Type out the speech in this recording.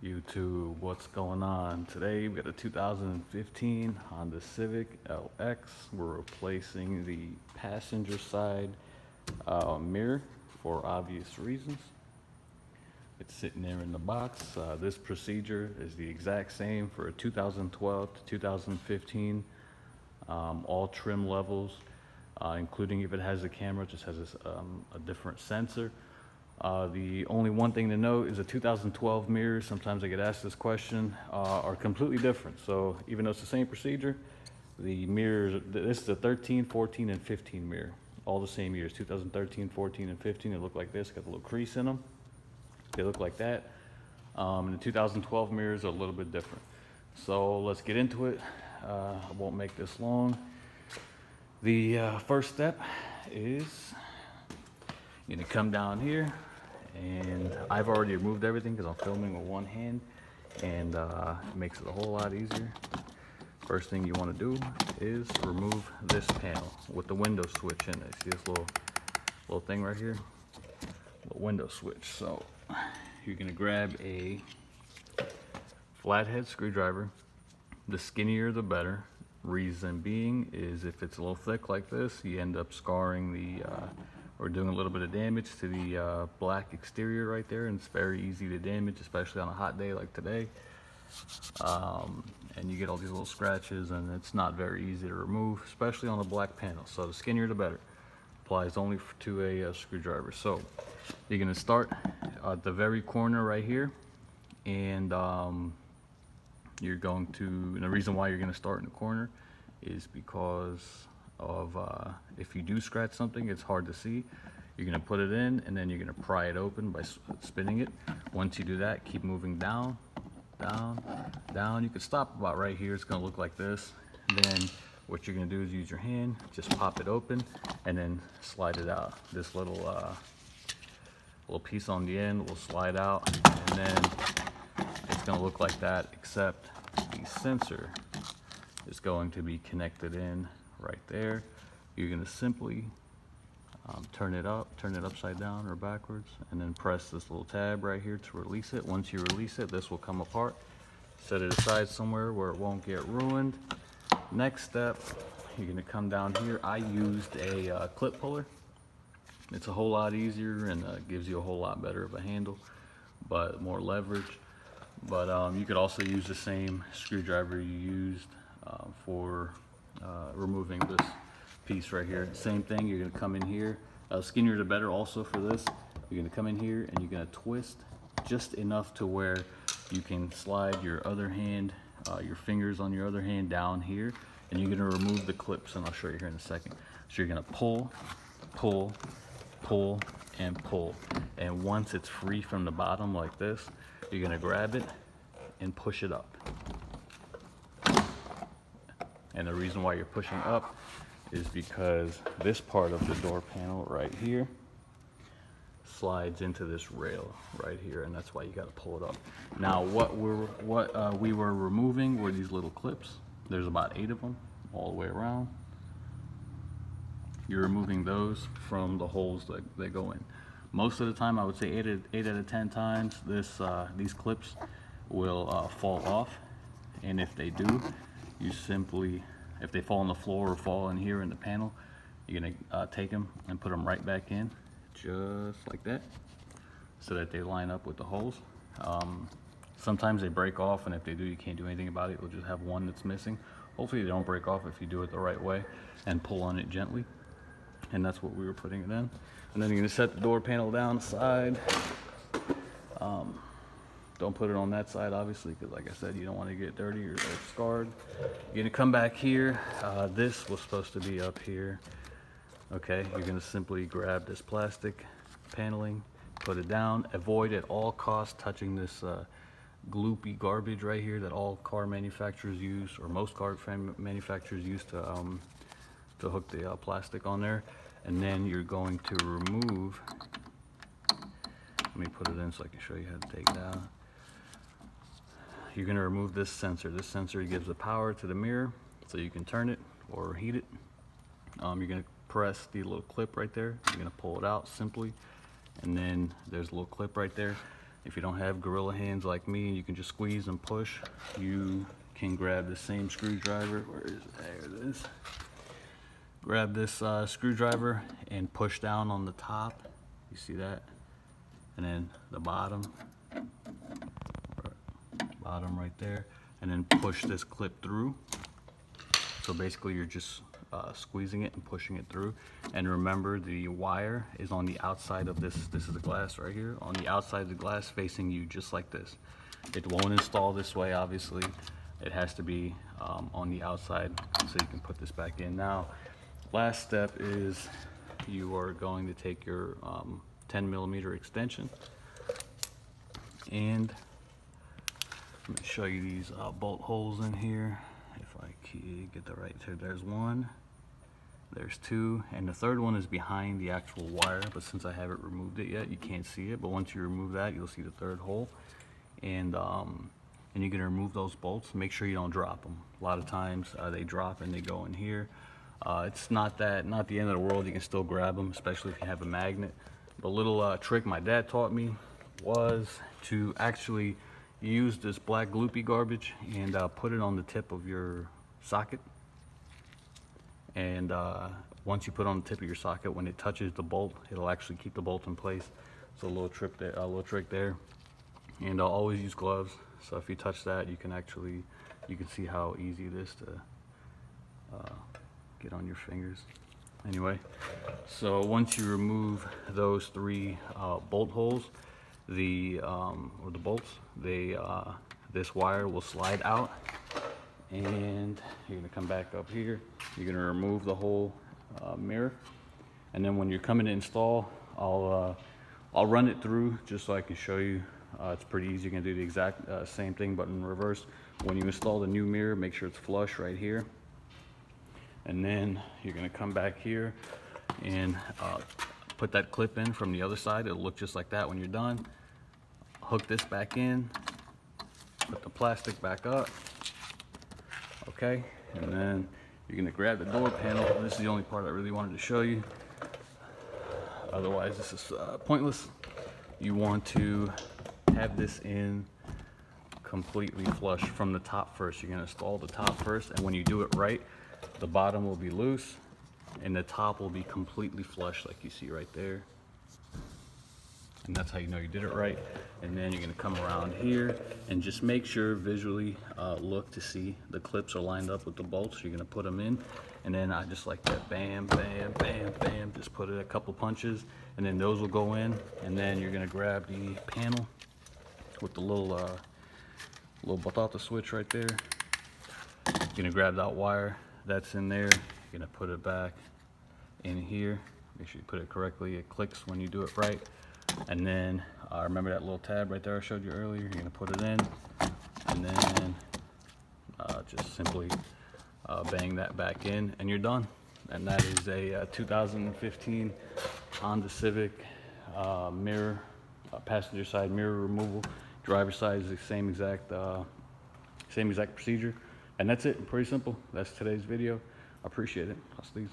YouTube, what's going on? Today we got a 2015 Honda Civic LX. We're replacing the passenger side mirror for obvious reasons. It's sitting there in the box. This procedure is the exact same for a 2012 to 2015, all trim levels, including if it has a camera, it just has a different sensor. The only one thing to note is the 2012 mirrors, sometimes I get asked this question, are completely different. So even though it's the same procedure, the mirrors, this is the 13, 14, and 15 mirror, all the same years, 2013, 14, and 15. They look like this, got a little crease in them. They look like that. And the 2012 mirrors are a little bit different. So let's get into it. I won't make this long. The first step is you're gonna come down here, and I've already removed everything because I'm filming with one hand, and it makes it a whole lot easier. First thing you want to do is remove this panel with the window switch in it. See this little thing right here? Little window switch. So you're gonna grab a flathead screwdriver. The skinnier the better. Reason being is if it's a little thick like this, you end up scarring the or doing a little bit of damage to the black exterior right there, and it's very easy to damage, especially on a hot day like today. And you get all these little scratches, and it's not very easy to remove, especially on a black panel. So the skinnier the better. Applies only to a screwdriver. So you're gonna start at the very corner right here, and you're going to, and the reason why you're gonna start in the corner is because of if you do scratch something, it's hard to see. You're gonna put it in, and then you're gonna pry it open by spinning it. Once you do that, keep moving down, down, down. You can stop about right here. It's gonna look like this. Then what you're gonna do is use your hand, just pop it open, and then slide it out. This little piece on the end will slide out, and then it's gonna look like that, except the sensor is going to be connected in right there. You're gonna simply turn it upside down or backwards, and then press this little tab right here to release it. Once you release it, this will come apart. Set it aside somewhere where it won't get ruined. Next step, you're gonna come down here. I used a clip puller. It's a whole lot easier, and gives you a whole lot better of a handle, but more leverage. But you could also use the same screwdriver you used for removing this piece right here. Same thing, you're gonna come in here. Skinnier the better also for this. You're gonna come in here, and you're gonna twist just enough to where you can slide your other hand, your fingers on your other hand down here, and you're gonna remove the clips, and I'll show you here in a second. So you're gonna pull, pull, pull, and pull. And once it's free from the bottom like this, you're gonna grab it and push it up. And the reason why you're pushing up is because this part of the door panel right here slides into this rail right here, and that's why you got to pull it up. Now what we were removing were these little clips. There's about 8 of them all the way around. You're removing those from the holes that they go in. Most of the time, I would say 8 out of 10 times, these clips will fall off, and if they do, you simply, if they fall on the floor or fall in here in the panel, you're gonna take them and put them right back in, just like that, so that they line up with the holes. Sometimes they break off, and if they do, you can't do anything about it. You'll just have one that's missing. Hopefully they don't break off if you do it the right way and pull on it gently. And that's what we were putting it in. And then you're gonna set the door panel down the side. Don't put it on that side, obviously, because like I said, you don't want to get dirty or scarred. You're gonna come back here. This was supposed to be up here. Okay, you're gonna simply grab this plastic paneling, put it down. Avoid at all costs touching this gloopy garbage right here that all car manufacturers use, or most car manufacturers use to hook the plastic on there. And then you're going to remove, let me put it in so I can show you how to take it out. You're gonna remove this sensor. This sensor gives the power to the mirror so you can turn it or heat it. You're gonna press the little clip right there. You're gonna pull it out simply, and then there's a little clip right there. If you don't have gorilla hands like me, you can just squeeze and push. You can grab the same screwdriver. Where is it? There it is. Grab this screwdriver and push down on the top. You see that? And then the bottom right there. And then push this clip through. So basically you're just squeezing it and pushing it through. And remember, the wire is on the outside of this. This is the glass right here. On the outside of the glass facing you, just like this. It won't install this way, obviously. It has to be on the outside so you can put this back in. Now, last step is you are going to take your 10mm extension, and let me show you these bolt holes in here. If I can get the right, there's one, there's two, and the third one is behind the actual wire, but since I haven't removed it yet, you can't see it. But once you remove that, you'll see the third hole, and you're gonna remove those bolts. Make sure you don't drop them. A lot of times they drop and they go in here. It's not the end of the world. You can still grab them, especially if you have a magnet. The little trick my dad taught me was to actually use this black gloopy garbage and put it on the tip of your socket. And once you put it on the tip of your socket, when it touches the bolt, it'll actually keep the bolt in place. So a little trick there. And I'll always use gloves. So if you touch that, you can see how easy it is to get on your fingers. Anyway, so once you remove those three bolt holes, or the bolts, this wire will slide out, and you're gonna come back up here. You're gonna remove the whole mirror, and then when you're coming to install, I'll run it through just so I can show you. It's pretty easy. You're gonna do the exact same thing, but in reverse. When you install the new mirror, make sure it's flush right here. And then you're gonna come back here and put that clip in from the other side. It'll look just like that when you're done. Hook this back in, put the plastic back up, okay? And then you're gonna grab the door panel. This is the only part I really wanted to show you. Otherwise, this is pointless. You want to have this in completely flush from the top first. You're gonna install the top first, and when you do it right, the bottom will be loose and the top will be completely flush, like you see right there. And that's how you know you did it right. And then you're gonna come around here and just make sure visually look to see the clips are lined up with the bolts. You're gonna put them in, and then I just like that, bam, bam, bam, bam, just put it a couple punches, and then those will go in. And then you're gonna grab the panel with the little batata switch right there. You're gonna grab that wire that's in there. You're gonna put it back in here. Make sure you put it correctly. It clicks when you do it right. And then remember that little tab right there I showed you earlier? You're gonna put it in, and then just simply bang that back in, and you're done. And that is a 2015 Honda Civic mirror, passenger side mirror removal. Driver side is the same exact procedure. And that's it. Pretty simple. That's today's video. I appreciate it. Hasta luego.